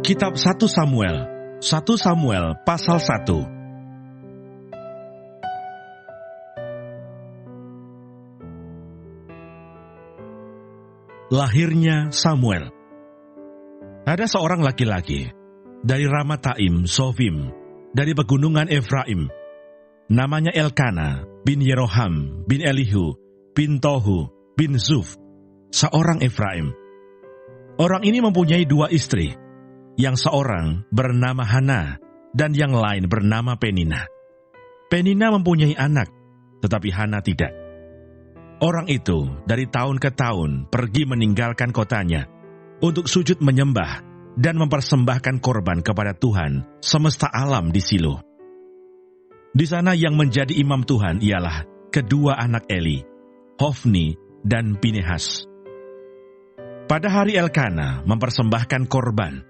Kitab 1 Samuel pasal 1. Lahirnya Samuel. Ada seorang laki-laki dari Ramataim Sofim, dari pegunungan Efraim. Namanya Elkana bin Yeroham bin Elihu bin Tohu bin Zuf, seorang Efraim. Orang ini mempunyai dua istri, yang seorang bernama Hana dan yang lain bernama Penina. Penina mempunyai anak, tetapi Hana tidak. Orang itu dari tahun ke tahun pergi meninggalkan kotanya untuk sujud menyembah dan mempersembahkan korban kepada Tuhan semesta alam di Silo. Di sana yang menjadi imam Tuhan ialah kedua anak Eli, Hofni dan Pinehas. Pada hari Elkana mempersembahkan korban,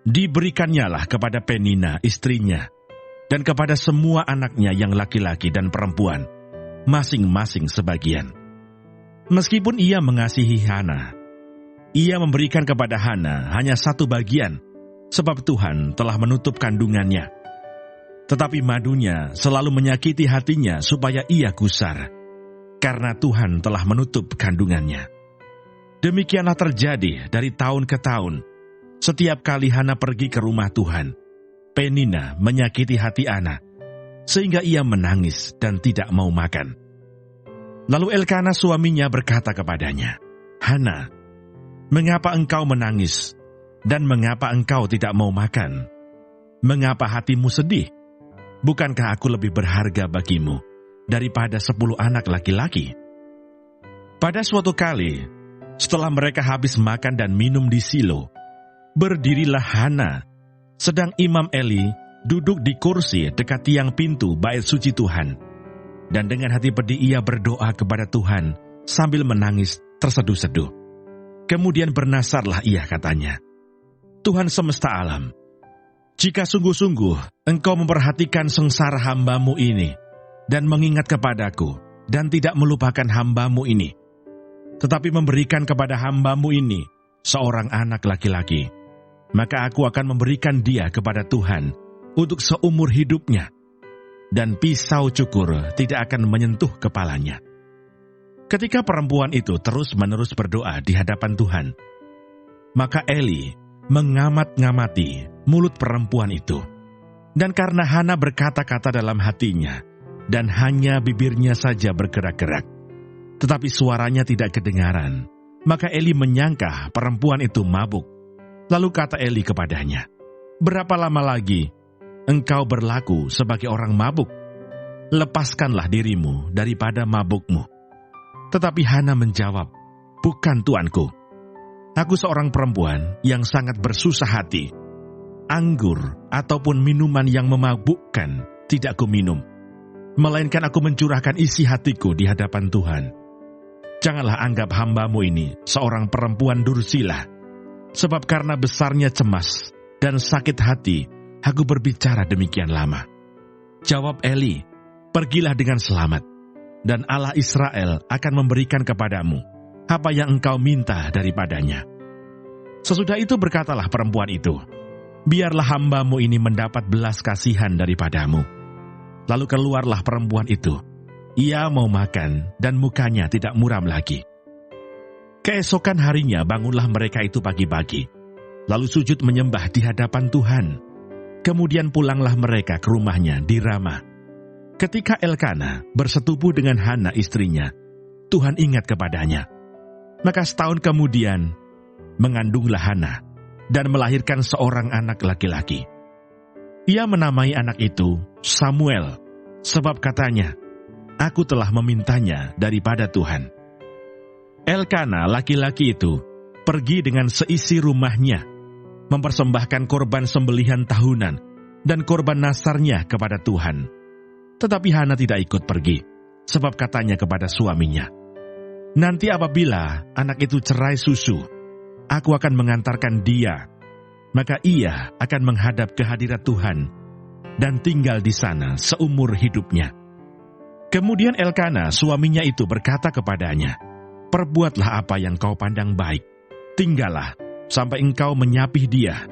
diberikannya kepada Penina istrinya dan kepada semua anaknya yang laki-laki dan perempuan, masing-masing sebagian. Meskipun ia mengasihi Hana, ia memberikan kepada Hana hanya satu bagian, sebab Tuhan telah menutup kandungannya. Tetapi madunya selalu menyakiti hatinya supaya ia gusar, karena Tuhan telah menutup kandungannya. Demikianlah terjadi dari tahun ke tahun. Setiap kali Hana pergi ke rumah Tuhan, Penina menyakiti hati Hana, sehingga ia menangis dan tidak mau makan. Lalu Elkana suaminya berkata kepadanya, "Hana, mengapa engkau menangis, dan mengapa engkau tidak mau makan? Mengapa hatimu sedih? Bukankah aku lebih berharga bagimu daripada 10 anak laki-laki?" Pada suatu kali, setelah mereka habis makan dan minum di Silo, berdirilah Hana, sedang Imam Eli duduk di kursi dekat tiang pintu bait suci Tuhan. Dan dengan hati pedih ia berdoa kepada Tuhan sambil menangis terseduh-seduh. Kemudian bernasarlah ia, katanya, "Tuhan semesta alam, jika sungguh-sungguh engkau memperhatikan sengsara hambamu ini, dan mengingat kepadaku, dan tidak melupakan hambamu ini, tetapi memberikan kepada hambamu ini seorang anak laki-laki, maka aku akan memberikan dia kepada Tuhan untuk seumur hidupnya, dan pisau cukur tidak akan menyentuh kepalanya." Ketika perempuan itu terus-menerus berdoa di hadapan Tuhan, maka Eli mengamat-ngamati mulut perempuan itu. Dan karena Hana berkata-kata dalam hatinya, dan hanya bibirnya saja bergerak-gerak, tetapi suaranya tidak kedengaran, maka Eli menyangka perempuan itu mabuk. Lalu kata Eli kepadanya, "Berapa lama lagi engkau berlaku sebagai orang mabuk? Lepaskanlah dirimu daripada mabukmu." Tetapi Hana menjawab, "Bukan, tuanku. Aku seorang perempuan yang sangat bersusah hati. Anggur ataupun minuman yang memabukkan tidak kuminum, melainkan aku mencurahkan isi hatiku di hadapan Tuhan. Janganlah anggap hambamu ini seorang perempuan dursila, sebab karena besarnya cemas dan sakit hati, aku berbicara demikian lama." Jawab Eli, "Pergilah dengan selamat, dan Allah Israel akan memberikan kepadamu apa yang engkau minta daripadanya." Sesudah itu berkatalah perempuan itu, "Biarlah hambamu ini mendapat belas kasihan daripadamu." Lalu keluarlah perempuan itu. Ia mau makan, dan mukanya tidak muram lagi. Keesokan harinya bangunlah mereka itu pagi-pagi, lalu sujud menyembah di hadapan Tuhan. Kemudian pulanglah mereka ke rumahnya di Rama. Ketika Elkana bersetubuh dengan Hana istrinya, Tuhan ingat kepadanya. Maka setahun kemudian mengandunglah Hana dan melahirkan seorang anak laki-laki. Ia menamai anak itu Samuel, sebab katanya, "Aku telah memintanya daripada Tuhan." Elkana laki-laki itu pergi dengan seisi rumahnya, mempersembahkan korban sembelihan tahunan dan korban nasarnya kepada Tuhan. Tetapi Hana tidak ikut pergi, sebab katanya kepada suaminya, "Nanti apabila anak itu cerai susu, aku akan mengantarkan dia, maka ia akan menghadap ke hadirat Tuhan dan tinggal di sana seumur hidupnya." Kemudian Elkana suaminya itu berkata kepadanya, "Perbuatlah apa yang kau pandang baik, tinggallah sampai engkau menyapih dia,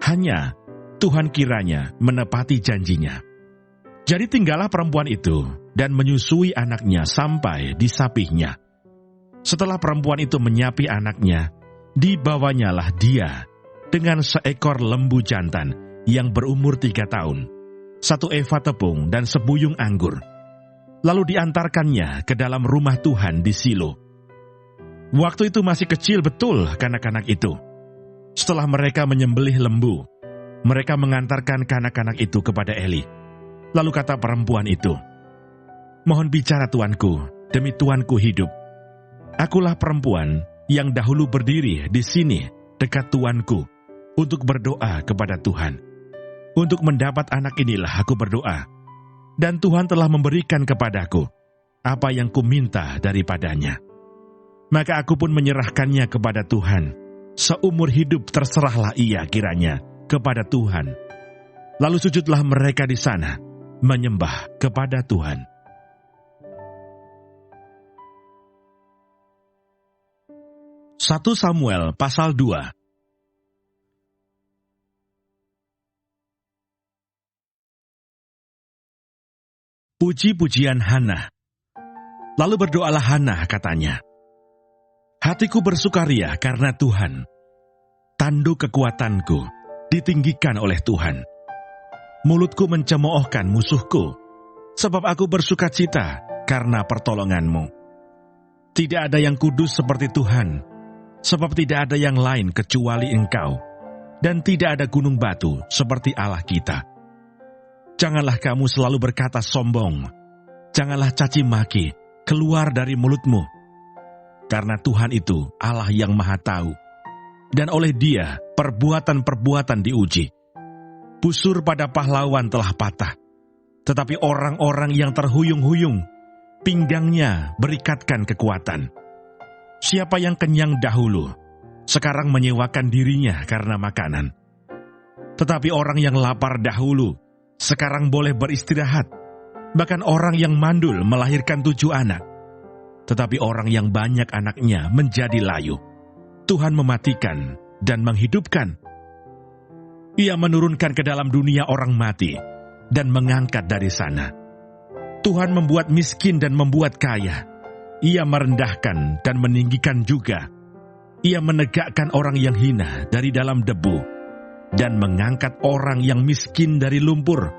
Hanya Tuhan kiranya menepati janjinya. Jadi tinggallah perempuan itu dan menyusui anaknya sampai disapihnya. Setelah perempuan itu menyapi anaknya, dibawanyalah dia dengan seekor lembu jantan yang berumur 3 tahun, 1 eva tepung dan sebuyung anggur. Lalu diantarkannya ke dalam rumah Tuhan di Silo. Waktu itu masih kecil betul kanak-kanak itu. Setelah mereka menyembelih lembu, mereka mengantarkan kanak-kanak itu kepada Eli. Lalu kata perempuan itu, "Mohon bicara tuanku, demi tuanku hidup. Akulah perempuan yang dahulu berdiri di sini dekat tuanku untuk berdoa kepada Tuhan. Untuk mendapat anak inilah aku berdoa, dan Tuhan telah memberikan kepadaku apa yang kuminta daripadanya. Maka aku pun menyerahkannya kepada Tuhan. Seumur hidup terserahlah ia kiranya kepada Tuhan." Lalu sujudlah mereka di sana, menyembah kepada Tuhan. Satu Samuel pasal 2. Puji-pujian Hana. Lalu berdoalah Hana, katanya, "Hatiku bersukaria karena Tuhan. Tanduk kekuatanku ditinggikan oleh Tuhan. Mulutku mencemoohkan musuhku, sebab aku bersukacita karena pertolonganmu. Tidak ada yang kudus seperti Tuhan, sebab tidak ada yang lain kecuali Engkau, dan tidak ada gunung batu seperti Allah kita. Janganlah kamu selalu berkata sombong, janganlah caci maki keluar dari mulutmu. Karena Tuhan itu Allah yang maha tahu, dan oleh Dia perbuatan-perbuatan diuji. Busur pada pahlawan telah patah, tetapi orang-orang yang terhuyung-huyung, pinggangnya berikatkan kekuatan. Siapa yang kenyang dahulu, sekarang menyewakan dirinya karena makanan. Tetapi orang yang lapar dahulu, sekarang boleh beristirahat. Bahkan orang yang mandul melahirkan 7 anak. Tetapi orang yang banyak anaknya menjadi layu. Tuhan mematikan dan menghidupkan. Ia menurunkan ke dalam dunia orang mati dan mengangkat dari sana. Tuhan membuat miskin dan membuat kaya. Ia merendahkan dan meninggikan juga. Ia menegakkan orang yang hina dari dalam debu dan mengangkat orang yang miskin dari lumpur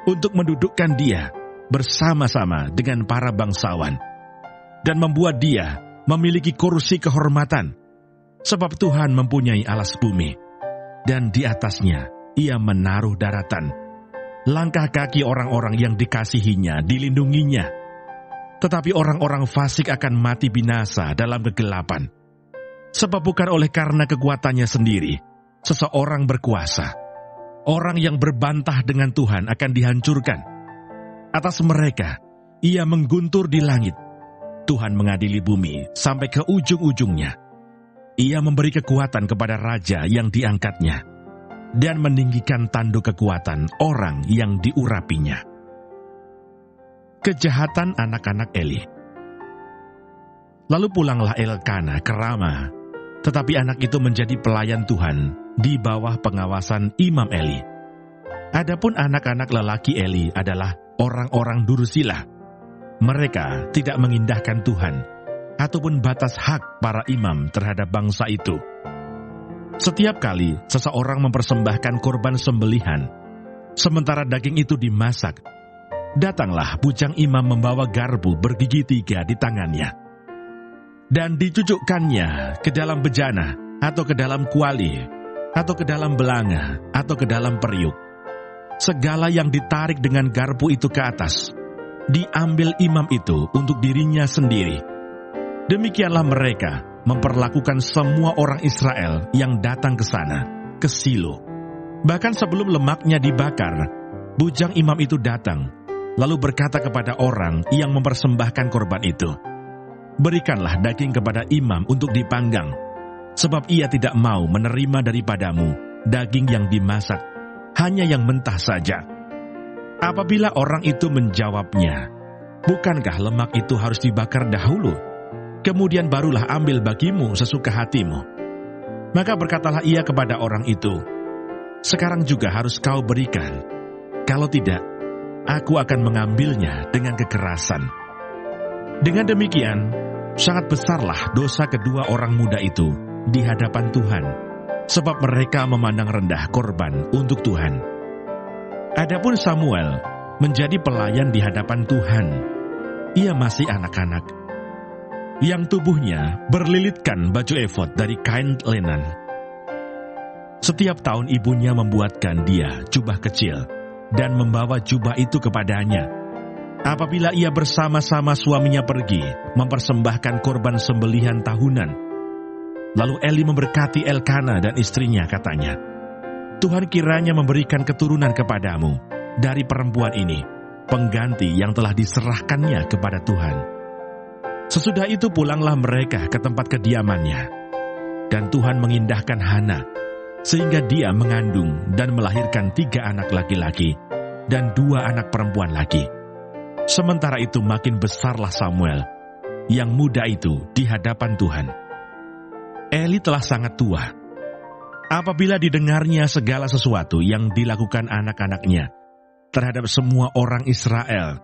untuk mendudukkan dia bersama-sama dengan para bangsawan dan membuat dia memiliki kursi kehormatan, sebab Tuhan mempunyai alas bumi dan di atasnya ia menaruh daratan. Langkah kaki orang-orang yang dikasihinya dilindunginya, tetapi orang-orang fasik akan mati binasa dalam kegelapan. Sebab bukan oleh karena kekuatannya sendiri seseorang berkuasa. Orang yang berbantah dengan Tuhan akan dihancurkan. Atas mereka, ia mengguntur di langit. Tuhan mengadili bumi sampai ke ujung-ujungnya. Ia memberi kekuatan kepada raja yang diangkatnya, dan meninggikan tanduk kekuatan orang yang diurapinya. Kejahatan anak-anak Eli. Lalu pulanglah Elkana ke Rama, tetapi anak itu menjadi pelayan Tuhan di bawah pengawasan Imam Eli. Adapun anak-anak lelaki Eli adalah orang-orang dursila. Mereka tidak mengindahkan Tuhan ataupun batas hak para imam terhadap bangsa itu. Setiap kali seseorang mempersembahkan korban sembelihan, sementara daging itu dimasak, datanglah bujang imam membawa garpu bergigi 3 di tangannya, dan dicucukkannya ke dalam bejana, atau ke dalam kuali, atau ke dalam belanga, atau ke dalam periuk. Segala yang ditarik dengan garpu itu ke atas, diambil imam itu untuk dirinya sendiri. Demikianlah mereka memperlakukan semua orang Israel yang datang ke sana, ke Silo. Bahkan sebelum lemaknya dibakar, bujang imam itu datang, lalu berkata kepada orang yang mempersembahkan korban itu, "Berikanlah daging kepada imam untuk dipanggang, sebab ia tidak mau menerima daripadamu daging yang dimasak, hanya yang mentah saja." Apabila orang itu menjawabnya, "Bukankah lemak itu harus dibakar dahulu? Kemudian barulah ambil bagimu sesuka hatimu." Maka berkatalah ia kepada orang itu, sekarang juga harus kau berikan. Kalau tidak, aku akan mengambilnya dengan kekerasan." Dengan demikian, sangat besarlah dosa kedua orang muda itu di hadapan Tuhan, sebab mereka memandang rendah korban untuk Tuhan. Adapun Samuel menjadi pelayan di hadapan Tuhan. Ia masih anak-anak, yang tubuhnya berlilitkan baju efod dari kain lenan. Setiap tahun ibunya membuatkan dia jubah kecil dan membawa jubah itu kepadanya. Apabila ia bersama-sama suaminya pergi mempersembahkan korban sembelihan tahunan. Lalu Eli memberkati Elkana dan istrinya, katanya, "Tuhan kiranya memberikan keturunan kepadamu dari perempuan ini, pengganti yang telah diserahkannya kepada Tuhan." Sesudah itu pulanglah mereka ke tempat kediamannya. Dan Tuhan mengindahkan Hana, sehingga dia mengandung dan melahirkan 3 anak laki-laki dan 2 anak perempuan lagi. Sementara itu makin besarlah Samuel, yang muda itu, di hadapan Tuhan. Eli telah sangat tua. Apabila didengarnya segala sesuatu yang dilakukan anak-anaknya terhadap semua orang Israel,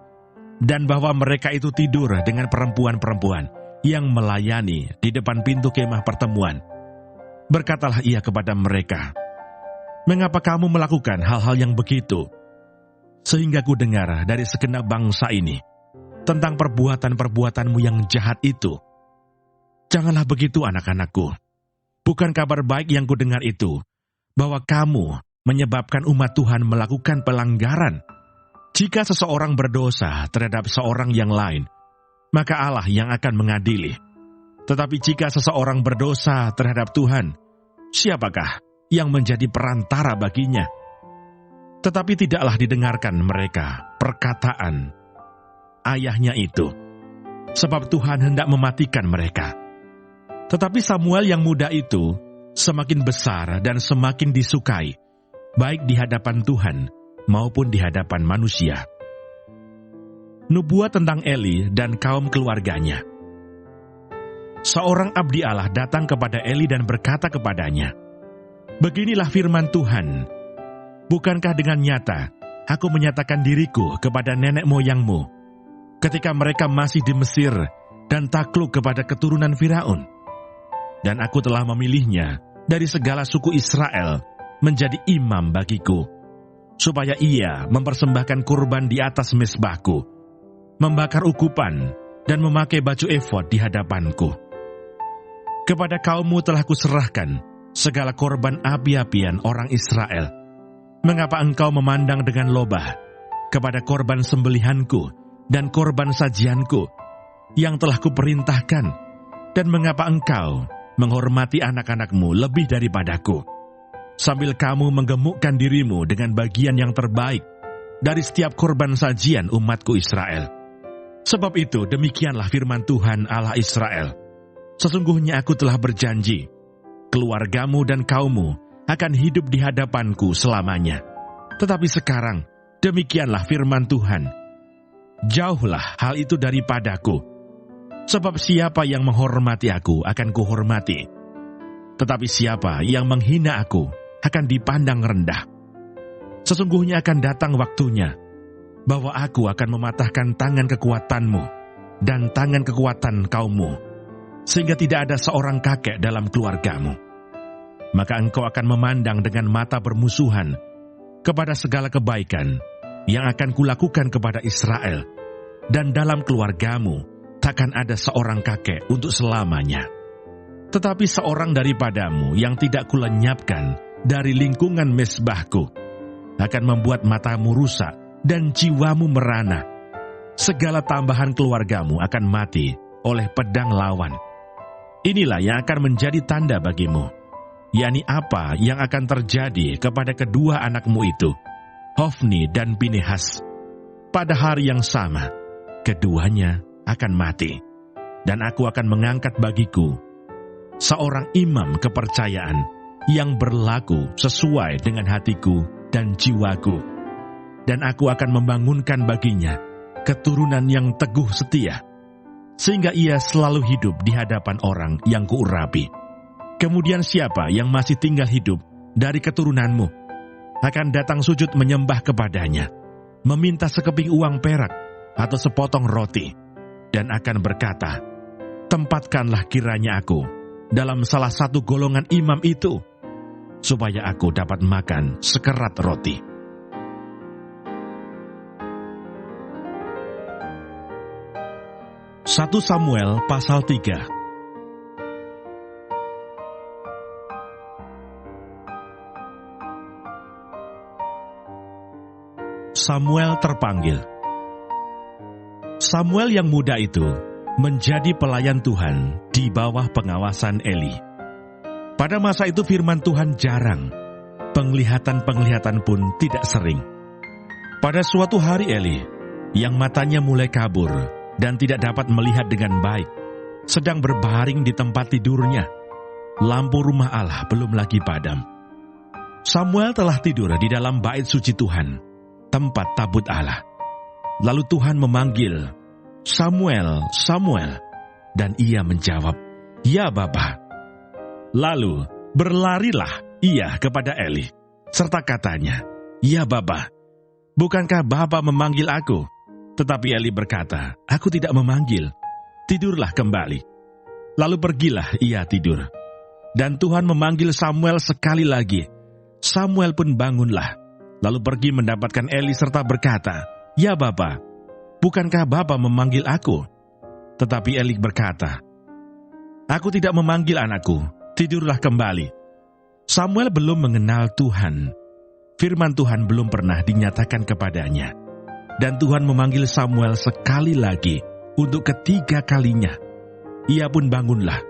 dan bahwa mereka itu tidur dengan perempuan-perempuan yang melayani di depan pintu kemah pertemuan, berkatalah ia kepada mereka, "Mengapa kamu melakukan hal-hal yang begitu? Sehingga ku dengar dari segenap bangsa ini tentang perbuatan-perbuatanmu yang jahat itu. Janganlah begitu, anak-anakku. Bukan kabar baik yang ku dengar itu, bahwa kamu menyebabkan umat Tuhan melakukan pelanggaran. Jika seseorang berdosa terhadap seorang yang lain, maka Allah yang akan mengadili. Tetapi jika seseorang berdosa terhadap Tuhan, siapakah yang menjadi perantara baginya?" Tetapi tidaklah didengarkan mereka perkataan ayahnya itu, sebab Tuhan hendak mematikan mereka. Tetapi Samuel yang muda itu semakin besar dan semakin disukai, baik di hadapan Tuhan maupun di hadapan manusia. Nubuat tentang Eli dan kaum keluarganya. Seorang abdi Allah datang kepada Eli dan berkata kepadanya, "Beginilah firman Tuhan, bukankah dengan nyata aku menyatakan diriku kepada nenek moyangmu, ketika mereka masih di Mesir dan takluk kepada keturunan Firaun? Dan aku telah memilihnya dari segala suku Israel menjadi imam bagiku, supaya ia mempersembahkan kurban di atas mezbahku, membakar ukupan, dan memakai baju efod di hadapanku. Kepada kaummu telah kuserahkan segala korban api-apian orang Israel. Mengapa engkau memandang dengan lobah kepada korban sembelihanku dan korban sajianku yang telah kuperintahkan? Dan mengapa engkau menghormati anak-anakmu lebih daripadaku, sambil kamu menggemukkan dirimu dengan bagian yang terbaik dari setiap korban sajian umatku Israel? Sebab itu demikianlah firman Tuhan Allah Israel, sesungguhnya aku telah berjanji, keluargamu dan kaummu akan hidup di hadapanku selamanya. Tetapi sekarang demikianlah firman Tuhan, jauhlah hal itu daripadaku, sebab siapa yang menghormati aku akan kuhormati, tetapi siapa yang menghina aku akan dipandang rendah. Sesungguhnya akan datang waktunya bahwa aku akan mematahkan tangan kekuatanmu dan tangan kekuatan kaummu, sehingga tidak ada seorang kakek dalam keluargamu. Maka engkau akan memandang dengan mata bermusuhan kepada segala kebaikan yang akan kulakukan kepada Israel, dan dalam keluargamu takkan ada seorang kakek untuk selamanya. Tetapi seorang daripadamu yang tidak kulenyapkan dari lingkungan mezbahku akan membuat matamu rusak dan jiwamu merana. Segala tambahan keluargamu akan mati oleh pedang lawan. Inilah yang akan menjadi tanda bagimu, yakni apa yang akan terjadi kepada kedua anakmu itu, Hofni dan Pinehas. Pada hari yang sama, keduanya akan mati, dan aku akan mengangkat bagiku seorang imam kepercayaan yang berlaku sesuai dengan hatiku dan jiwaku, dan aku akan membangunkan baginya keturunan yang teguh setia, sehingga ia selalu hidup di hadapan orang yang kuurapi. Kemudian siapa yang masih tinggal hidup dari keturunanmu, akan datang sujud menyembah kepadanya, meminta sekeping uang perak atau sepotong roti, dan akan berkata, tempatkanlah kiranya aku dalam salah satu golongan imam itu, supaya aku dapat makan sekerat roti. Satu Samuel pasal 3. Samuel terpanggil. Samuel yang muda itu menjadi pelayan Tuhan di bawah pengawasan Eli. Pada masa itu firman Tuhan jarang, penglihatan-penglihatan pun tidak sering. Pada suatu hari Eli, yang matanya mulai kabur dan tidak dapat melihat dengan baik, sedang berbaring di tempat tidurnya. Lampu rumah Allah belum lagi padam. Samuel telah tidur di dalam bait suci Tuhan, tempat tabut Allah. Lalu Tuhan memanggil, Samuel, Samuel. Dan ia menjawab, ya Bapa. Lalu berlarilah ia kepada Eli, serta katanya, ya Bapa, bukankah Bapa memanggil aku? Tetapi Eli berkata, aku tidak memanggil, tidurlah kembali. Lalu pergilah ia tidur. Dan Tuhan memanggil Samuel sekali lagi. Samuel pun bangunlah, lalu pergi mendapatkan Eli serta berkata, ya Bapa, bukankah Bapa memanggil aku? Tetapi Eli berkata, aku tidak memanggil anakku, tidurlah kembali. Samuel belum mengenal Tuhan. Firman Tuhan belum pernah dinyatakan kepadanya. Dan Tuhan memanggil Samuel sekali lagi untuk ketiga kalinya. Ia pun bangunlah,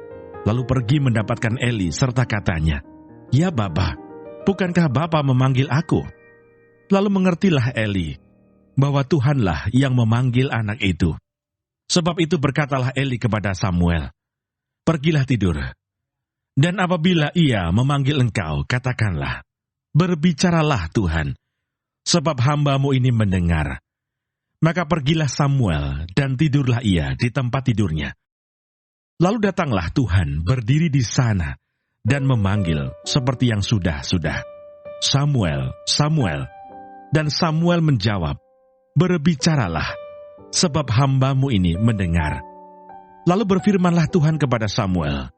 lalu pergi mendapatkan Eli serta katanya, ya Bapa, bukankah Bapa memanggil aku? Lalu mengertilah Eli bahwa Tuhanlah yang memanggil anak itu. Sebab itu berkatalah Eli kepada Samuel, pergilah tidur. Dan apabila ia memanggil engkau, katakanlah, berbicaralah Tuhan, sebab hamba-Mu ini mendengar. Maka pergilah Samuel dan tidurlah ia di tempat tidurnya. Lalu datanglah Tuhan berdiri di sana dan memanggil seperti yang sudah-sudah, Samuel, Samuel. Dan Samuel menjawab, berbicaralah, sebab hamba-Mu ini mendengar. Lalu berfirmanlah Tuhan kepada Samuel,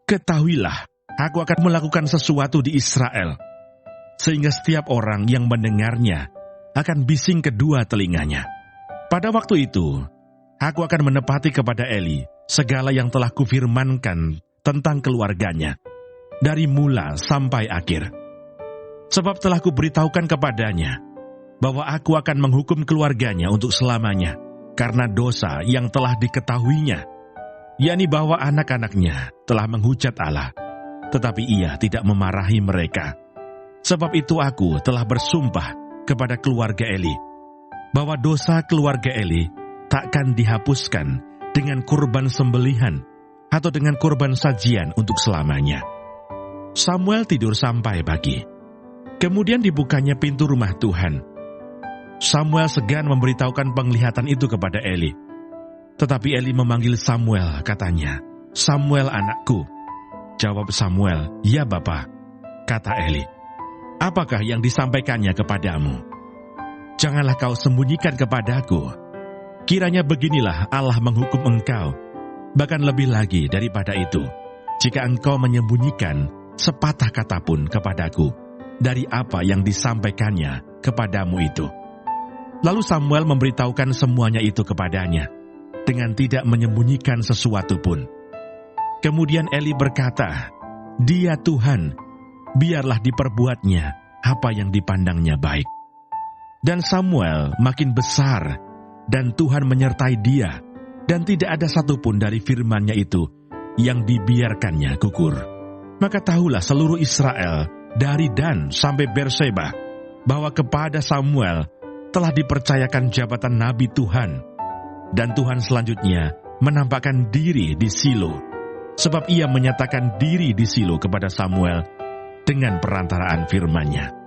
ketahuilah, aku akan melakukan sesuatu di Israel, sehingga setiap orang yang mendengarnya akan bising kedua telinganya. Pada waktu itu, aku akan menepati kepada Eli segala yang telah kufirmankan tentang keluarganya, dari mula sampai akhir. Sebab telah kuberitahukan kepadanya, bahwa aku akan menghukum keluarganya untuk selamanya, karena dosa yang telah diketahuinya, yakni bahwa anak-anaknya telah menghujat Allah, tetapi ia tidak memarahi mereka. Sebab itu aku telah bersumpah kepada keluarga Eli, bahwa dosa keluarga Eli takkan dihapuskan dengan kurban sembelihan, atau dengan kurban sajian untuk selamanya. Samuel tidur sampai pagi. Kemudian dibukanya pintu rumah Tuhan. Samuel segan memberitahukan penglihatan itu kepada Eli. Tetapi Eli memanggil Samuel, katanya, Samuel anakku. Jawab Samuel, ya Bapa. Kata Eli, apakah yang disampaikannya kepadamu? Janganlah kau sembunyikan kepadaku. Kiranya beginilah Allah menghukum engkau, bahkan lebih lagi daripada itu, jika engkau menyembunyikan sepatah kata pun kepadaku dari apa yang disampaikannya kepadamu itu. Lalu Samuel memberitahukan semuanya itu kepadanya, dengan tidak menyembunyikan sesuatu pun. Kemudian Eli berkata, dia Tuhan, biarlah diperbuatnya apa yang dipandangnya baik. Dan Samuel makin besar, dan Tuhan menyertai dia, dan tidak ada satupun dari firman-Nya itu yang dibiarkannya gugur. Maka tahulah seluruh Israel, dari Dan sampai Berseba, bahwa kepada Samuel telah dipercayakan jabatan Nabi Tuhan. Dan Tuhan selanjutnya menampakkan diri di Silo, sebab ia menyatakan diri di Silo kepada Samuel dengan perantaraan firman-Nya.